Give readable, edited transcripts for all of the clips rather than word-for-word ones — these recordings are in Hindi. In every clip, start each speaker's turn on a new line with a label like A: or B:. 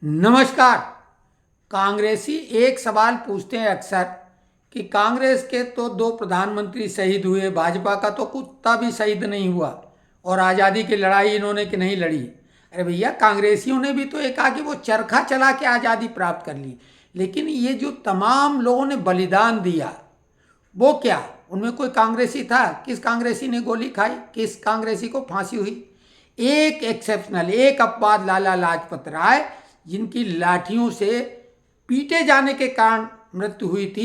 A: नमस्कार। कांग्रेसी एक सवाल पूछते हैं अक्सर कि कांग्रेस के तो दो प्रधानमंत्री शहीद हुए, भाजपा का तो कुत्ता भी शहीद नहीं हुआ और आज़ादी की लड़ाई इन्होंने कि नहीं लड़ी। अरे भैया, कांग्रेसियों ने भी तो एक कहा कि वो चरखा चला के आज़ादी प्राप्त कर ली, लेकिन ये जो तमाम लोगों ने बलिदान दिया वो क्या, उनमें कोई कांग्रेसी था? किस कांग्रेसी ने गोली खाई? किस कांग्रेसी को फांसी हुई? एक एक्सेप्शनल, एक अपवाद, लाला लाजपत राय, जिनकी लाठियों से पीटे जाने के कारण मृत्यु हुई थी।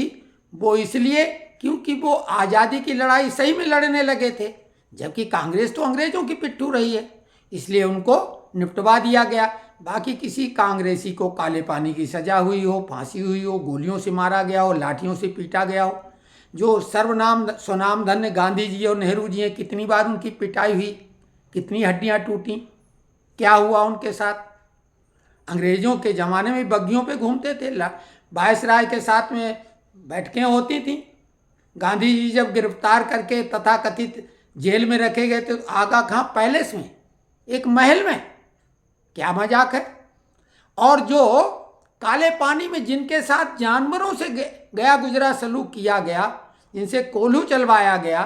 A: वो इसलिए क्योंकि वो आज़ादी की लड़ाई सही में लड़ने लगे थे, जबकि कांग्रेस तो अंग्रेजों की पिट्ठू रही है, इसलिए उनको निपटवा दिया गया। बाकी किसी कांग्रेसी को काले पानी की सजा हुई हो, फांसी हुई हो, गोलियों से मारा गया हो, लाठियों से पीटा गया हो, जो सर्वनाम स्वनाम धन्य गांधी जी और नेहरू जी हैं, कितनी बार उनकी पिटाई हुई, कितनी हड्डियां टूटी, क्या हुआ उनके साथ? अंग्रेजों के ज़माने में बग्गियों पे घूमते थे, वायसराय के साथ में बैठकें होती थीं। गांधी जी जब गिरफ्तार करके तथाकथित जेल में रखे गए तो आगा खां पैलेस में, एक महल में, क्या मजाक है। और जो काले पानी में जिनके साथ जानवरों से गया गुजरा सलूक किया गया, जिनसे कोल्हू चलवाया गया,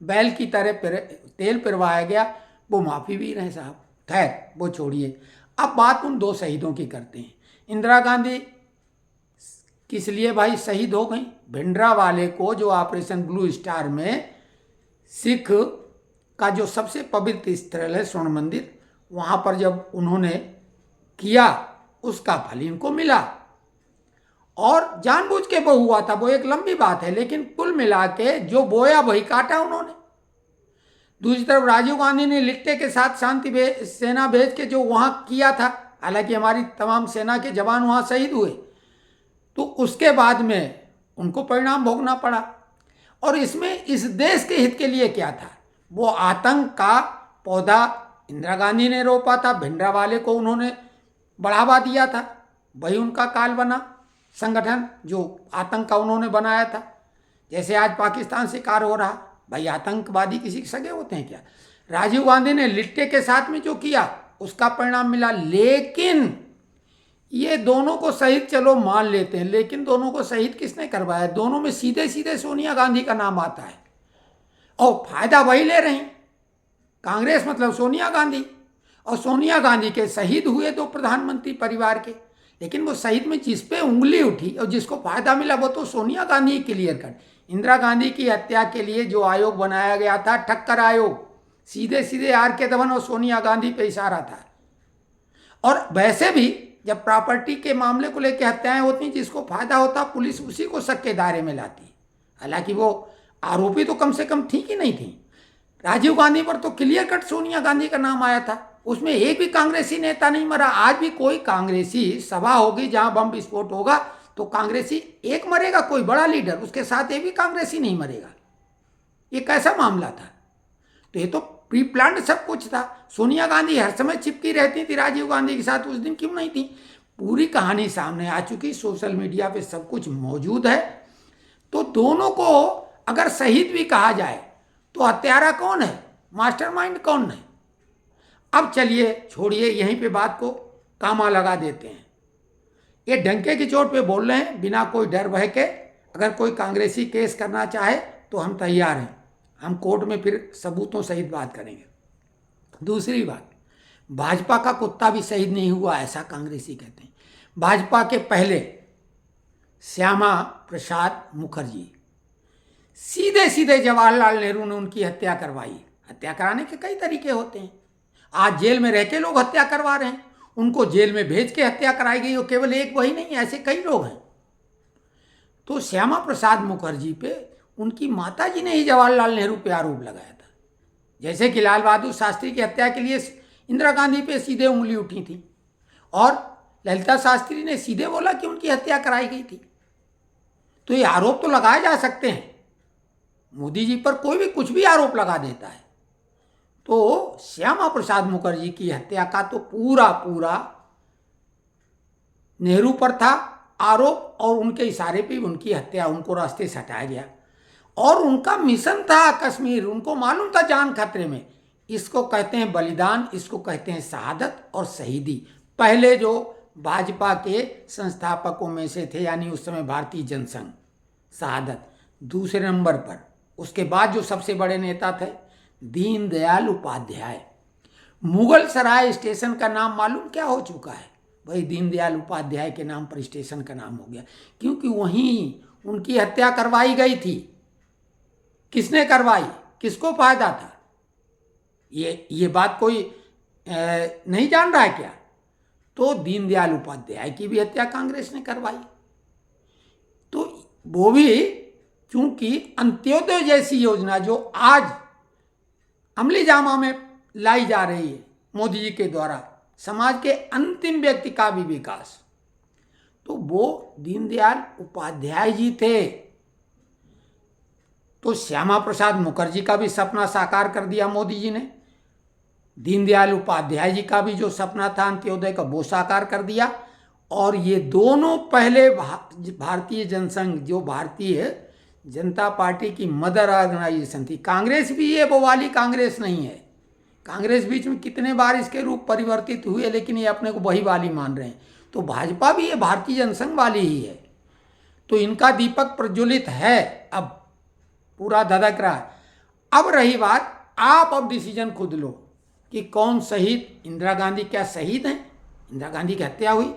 A: बैल की तरह तेल पिरवाया गया, वो माफ़ी भी नहीं साहब। खैर वो छोड़िए, अब बात उन दो शहीदों की करते हैं। इंदिरा गांधी किस लिए भाई शहीद हो गई? भिंडरावाले को, जो ऑपरेशन ब्लू स्टार में सिख का जो सबसे पवित्र स्थल है स्वर्ण मंदिर, वहाँ पर जब उन्होंने किया, उसका फल इनको मिला। और जानबूझ के वो हुआ था, वो एक लंबी बात है, लेकिन कुल मिला के जो बोया वही काटा उन्होंने। दूसरी तरफ राजीव गांधी ने लिट्टे के साथ शांति सेना भेज के जो वहाँ किया था, हालांकि हमारी तमाम सेना के जवान वहाँ शहीद हुए, तो उसके बाद में उनको परिणाम भोगना पड़ा। और इसमें इस देश के हित के लिए क्या था? वो आतंक का पौधा इंदिरा गांधी ने रोपा था, भिंडरावाले को उन्होंने बढ़ावा दिया था, वही उनका काल बना संगठन जो आतंक का उन्होंने बनाया था। जैसे आज पाकिस्तान से कार हो रहा, भाई आतंकवादी किसी के सगे होते हैं क्या? राजीव गांधी ने लिट्टे के साथ में जो किया उसका परिणाम मिला। लेकिन ये दोनों को शहीद चलो मान लेते हैं, लेकिन दोनों को शहीद किसने करवाया? दोनों में सीधे सीधे सोनिया गांधी का नाम आता है और फायदा वही ले रही। कांग्रेस मतलब सोनिया गांधी, और सोनिया गांधी के शहीद हुए दो प्रधानमंत्री परिवार के, लेकिन वो शहीद में जिस पे उंगली उठी और जिसको फायदा मिला वो तो सोनिया गांधी क्लियर कर। इंदिरा गांधी की हत्या के लिए जो आयोग बनाया गया था, ठक्कर आयोग, सीधे सीधे आर के धवन और सोनिया गांधी पे इशारा था। और वैसे भी जब प्रॉपर्टी के मामले को लेकर हत्याएं होती, जिसको फायदा होता पुलिस उसी को शक के दायरे में लाती। हालांकि वो आरोपी तो कम से कम थी कि नहीं थी। राजीव गांधी पर तो क्लियर कट सोनिया गांधी का नाम आया था, उसमें एक भी कांग्रेसी नेता नहीं मरा। आज भी कोई कांग्रेसी सभा होगी जहां बम विस्फोट होगा तो कांग्रेसी एक मरेगा, कोई बड़ा लीडर, उसके साथ एक भी कांग्रेसी नहीं मरेगा। ये कैसा मामला था? तो ये तो प्री प्लान्ड सब कुछ था। सोनिया गांधी हर समय चिपकी रहती थी राजीव गांधी के साथ, उस दिन क्यों नहीं थी? पूरी कहानी सामने आ चुकी, सोशल मीडिया पे सब कुछ मौजूद है। तो दोनों को अगर शहीद भी कहा जाए तो हत्यारा कौन है, मास्टरमाइंड कौन है? अब चलिए छोड़िए, यहीं पे बात को कामा लगा देते हैं। ये डंके की चोट पे बोल रहे हैं बिना कोई डर भय के। अगर कोई कांग्रेसी केस करना चाहे तो हम तैयार हैं, हम कोर्ट में फिर सबूतों सहित बात करेंगे। दूसरी बात, भाजपा का कुत्ता भी शहीद नहीं हुआ ऐसा कांग्रेसी कहते हैं। भाजपा के पहले श्यामा प्रसाद मुखर्जी, सीधे सीधे जवाहरलाल नेहरू ने उनकी हत्या करवाई। हत्या कराने के कई तरीके होते हैं, आज जेल में रह के लोग हत्या करवा रहे हैं, उनको जेल में भेज के हत्या कराई गई। और केवल एक वही नहीं, ऐसे कई लोग हैं। तो श्यामा प्रसाद मुखर्जी पे उनकी माताजी ने ही जवाहरलाल नेहरू पे आरोप लगाया था। जैसे कि लाल बहादुर शास्त्री की हत्या के लिए इंदिरा गांधी पे सीधे उंगली उठी थी, और ललिता शास्त्री ने सीधे बोला कि उनकी हत्या कराई गई थी। तो ये आरोप तो लगाए जा सकते हैं, मोदी जी पर कोई भी कुछ भी आरोप लगा देता है। तो श्यामा प्रसाद मुखर्जी की हत्या का तो पूरा पूरा नेहरू पर था आरोप, और उनके इशारे पे उनकी हत्या, उनको रास्ते से हटाया गया। और उनका मिशन था कश्मीर, उनको मालूम था जान खतरे में। इसको कहते हैं बलिदान, इसको कहते हैं शहादत और शहीदी। पहले जो भाजपा के संस्थापकों में से थे, यानी उस समय भारतीय जनसंघ, शहादत। दूसरे नंबर पर उसके बाद जो सबसे बड़े नेता थे, दीनदयाल उपाध्याय। मुगल सराय स्टेशन का नाम मालूम क्या हो चुका है? भाई दीनदयाल उपाध्याय के नाम पर स्टेशन का नाम हो गया, क्योंकि वहीं उनकी हत्या करवाई गई थी। किसने करवाई, किसको फायदा था? ये बात कोई नहीं जान रहा है क्या? तो दीनदयाल उपाध्याय की भी हत्या कांग्रेस ने करवाई। तो वो भी चूंकि अंत्योदय जैसी योजना जो आज अमली जामा में लाई जा रही है मोदी जी के द्वारा, समाज के अंतिम व्यक्ति का भी विकास, तो वो दीनदयाल उपाध्याय जी थे। तो श्यामा प्रसाद मुखर्जी का भी सपना साकार कर दिया मोदी जी ने। दीनदयाल उपाध्याय जी का भी जो सपना था अंत्योदय का, वो साकार कर दिया। और ये दोनों पहले भारतीय जनसंघ, जो भारतीय जनता पार्टी की मदर ऑर्गेनाइजेशन थी। कांग्रेस भी ये वो वाली कांग्रेस नहीं है। कांग्रेस बीच में कितने बार इसके रूप परिवर्तित हुए, लेकिन ये अपने को वही वाली मान रहे हैं। तो भाजपा भी ये भारतीय जनसंघ वाली ही है। तो इनका दीपक प्रज्वलित है, अब पूरा धधक रहा है। अब रही बात, आप अब डिसीजन खुद लो कि कौन शहीद। इंदिरा गांधी क्या शहीद हैं? इंदिरा गांधी की हत्या हुई,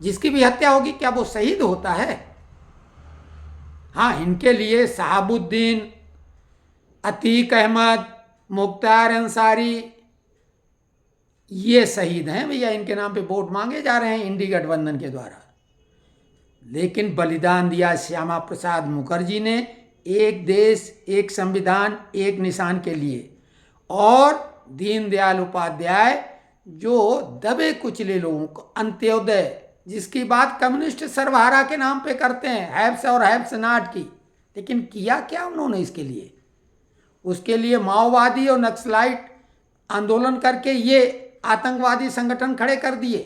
A: जिसकी भी हत्या होगी क्या वो शहीद होता है? हाँ, इनके लिए शहाबुद्दीन, अतीक अहमद, मुख्तार अंसारी ये शहीद हैं भैया। इनके नाम पे वोट मांगे जा रहे हैं इंडी गठबंधन के द्वारा। लेकिन बलिदान दिया श्यामा प्रसाद मुखर्जी ने, एक देश, एक संविधान, एक निशान के लिए। और दीनदयाल उपाध्याय जो दबे कुचले लोगों को अंत्योदय, जिसकी बात कम्युनिस्ट सर्वहारा के नाम पे करते हैं, हैव्स और हैव्स नॉट की, लेकिन किया क्या उन्होंने इसके लिए? उसके लिए माओवादी और नक्सलाइट आंदोलन करके ये आतंकवादी संगठन खड़े कर दिए।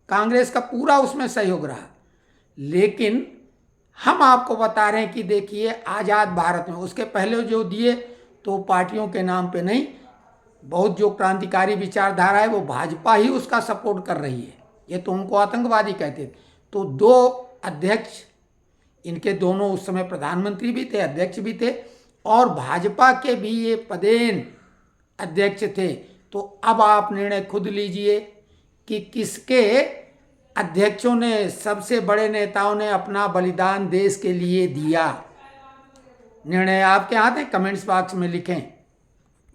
A: कांग्रेस का पूरा उसमें सहयोग रहा। लेकिन हम आपको बता रहे हैं कि देखिए, आज़ाद भारत में उसके पहले जो दिए तो पार्टियों के नाम पे नहीं, बहुत जो क्रांतिकारी विचारधारा है वो भाजपा ही उसका सपोर्ट कर रही है। ये तो उनको आतंकवादी कहते थे। तो दो अध्यक्ष, इनके दोनों उस समय प्रधानमंत्री भी थे, अध्यक्ष भी थे, और भाजपा के भी ये पदेन अध्यक्ष थे। तो अब आप निर्णय खुद लीजिए कि किसके अध्यक्षों ने, सबसे बड़े नेताओं ने अपना बलिदान देश के लिए दिया। निर्णय आपके हाथ है, कमेंट्स बॉक्स में लिखें।